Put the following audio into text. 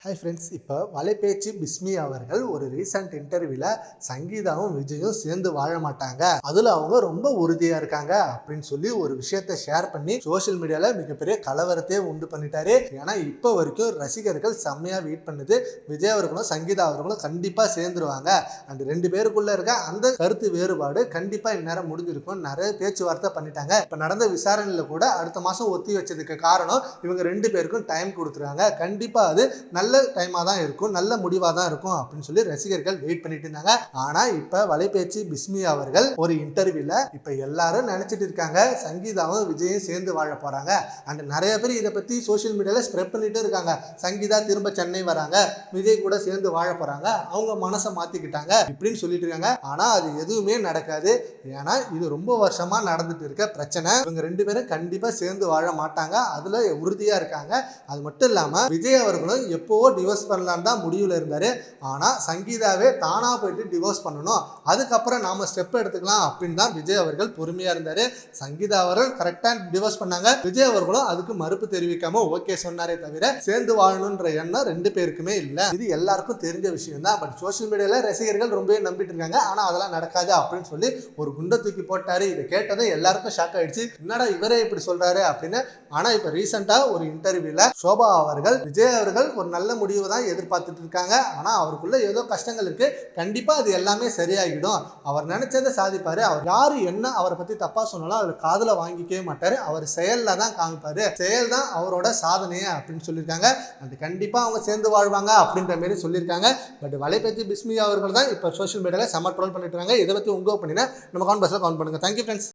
Hi friends, இப்போ வலைபேச்சு பிஸ்மி அவர்கள் ஒரு ரீசன்ட் இன்டர்வியூவில் சங்கீதாவும் விஜயும் சேர்ந்து வாழ மாட்டாங்க, அதில் அவங்க ரொம்ப உறுதியாக இருக்காங்க அப்படின்னு சொல்லி ஒரு விஷயத்தை ஷேர் பண்ணி சோஷியல் மீடியாவில் மிகப்பெரிய கலவரத்தையே உண்டு பண்ணிட்டாரு. ஏன்னா இப்போ வரைக்கும் ரசிகர்கள் செம்மையாக வெயிட் பண்ணுது. விஜய் அவர்களும் சங்கீதா அவர்களும் கண்டிப்பாக சேர்ந்துருவாங்க. அந்த ரெண்டு பேருக்குள்ள இருக்க அந்த கருத்து வேறுபாடு கண்டிப்பாக இந்நேரம் முடிஞ்சிருக்கும். நிறைய பேச்சுவார்த்தை பண்ணிட்டாங்க. இப்போ நடந்த விசாரணையில் கூட அடுத்த மாதம் ஒத்தி வச்சதுக்கு காரணம் இவங்க ரெண்டு பேருக்கும் டைம் கொடுத்துருக்காங்க. கண்டிப்பாக அது நல்ல டைமா தான் இருக்கும், நல்ல முடிவா தான் இருக்கும் அப்படின்னு சொல்லி ரசிகர்கள் வெயிட் பண்ணிட்டு இருந்தாங்க. ஆனா இப்ப வலைபேச்சு பிஸ்மி அவர்கள் ஒரு இன்டர்வியூல இப்ப எல்லாரும் நினைச்சிட்டு இருக்காங்க சங்கீதாவும் விஜயும் சேர்ந்து வாழ போறாங்க. அண்ட் நிறைய பேர் இதை பத்தி சோசியல் மீடியால ஸ்ப்ரெட் பண்ணிட்டு இருக்காங்க. சங்கீதா திரும்ப சென்னை வராங்க, விஜய் கூட சேர்ந்து வாழ போறாங்க, அவங்க மனசை மாத்திக்கிட்டாங்க இப்படின்னு சொல்லிட்டு இருக்காங்க. ஆனா அது எதுவுமே நடக்காது. ஏன்னா இது ரொம்ப வருஷமா நடந்துட்டு இருக்க பிரச்சனை. இவங்க ரெண்டு பேரும் கண்டிப்பா சேர்ந்து வாழ மாட்டாங்க, அதுல உறுதியா இருக்காங்க. அது மட்டும் இல்லாம விஜய் அவர்களும் எப்போ டிவோர்ஸ் பண்ணலான்னு தான் முடிவில் இருந்தாரு. ஆனால் சங்கீதாவே தானாக போயிட்டு டிவோர்ஸ் பண்ணணும், அதுக்கப்புறம் நாம ஸ்டெப் எடுத்துக்கலாம் அப்படின்னு தான் விஜய் அவர்கள் பொறுமையாக இருந்தார். சங்கீதா அவர்கள் கரெக்டாக டிவோர்ஸ் பண்ணாங்க. விஜய் அவர்களும் அதுக்கு மறுப்பு தெரிவிக்காம ஓகே சொன்னாரே தவிர சேர்ந்து வாழணுன்ற எண்ணம் ரெண்டு பேருக்குமே இல்லை. இது எல்லாருக்கும் தெரிஞ்ச விஷயம் தான். பட் சோசியல் மீடியாவில் ரசிகர்கள் ரொம்பவே நம்பிட்டு இருக்காங்க. ஆனால் அதெல்லாம் நடக்காது அப்படின்னு சொல்லி ஒரு குண்டை தூக்கி போட்டாரு. இதை கேட்டதும் எல்லாருக்கும் ஷாக் ஆயிடுச்சு. என்னடா இவரே இப்படி சொல்றாரு அப்படின்னு. ஆனால் இப்போ ரீசெண்டாக ஒரு இன்டர்வியூல சோபா அவர்கள் விஜய் அவர்கள் ஒரு நல்ல முடிவு தான் எதிர்பார்த்துட்டு இருக்காங்க, ஆனா அவருக்குள்ள ஏதோ கஷ்டங்கள் இருக்கு, கண்டிப்பா அது எல்லாமே சரியாகிடும், அவர் நினைச்சதை சாதிப்பாரு, அவர் யாரு என்ன அவரை பத்தி தப்பா சொன்னாலும் அவர் காதுல வாங்கிக்கவே மாட்டாரு, அவர் செயல்ல தான் காமிப்பாரு, செயல் தான் அவரோட சாதனையே அப்படின்னு சொல்லியிருக்காங்க. அது கண்டிப்பா அவங்க சேர்ந்து வாழ்வாங்க அப்படின்ற மாதிரி சொல்லியிருக்காங்க. பட் வலைபேச்சு பிஸ்மி அவர்கள் தான் இப்ப சோஷியல் மீடியால செம ட்ரோல் பண்ணிட்டு இருக்காங்க. இதை பத்தி உங்க ஒப்பீனியனை நம்ம கமெண்ட் பாக்ஸ்ல கமெண்ட் பண்ணுங்க. Thank you friends.